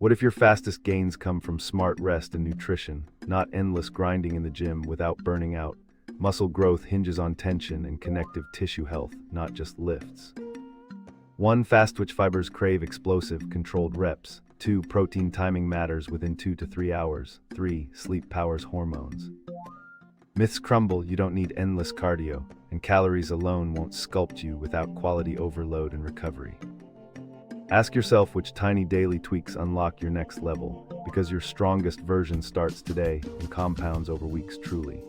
What if your fastest gains come from smart rest and nutrition, not endless grinding in the gym without burning out? Muscle growth hinges on tension and connective tissue health, not just lifts. 1. Fast twitch fibers crave explosive, controlled reps. 2. Protein timing matters within 2 to 3 hours. 3. Sleep powers hormones. Myths crumble, you don't need endless cardio, and calories alone won't sculpt you without quality overload and recovery. Ask yourself which tiny daily tweaks unlock your next level, because your strongest version starts today and compounds over weeks truly.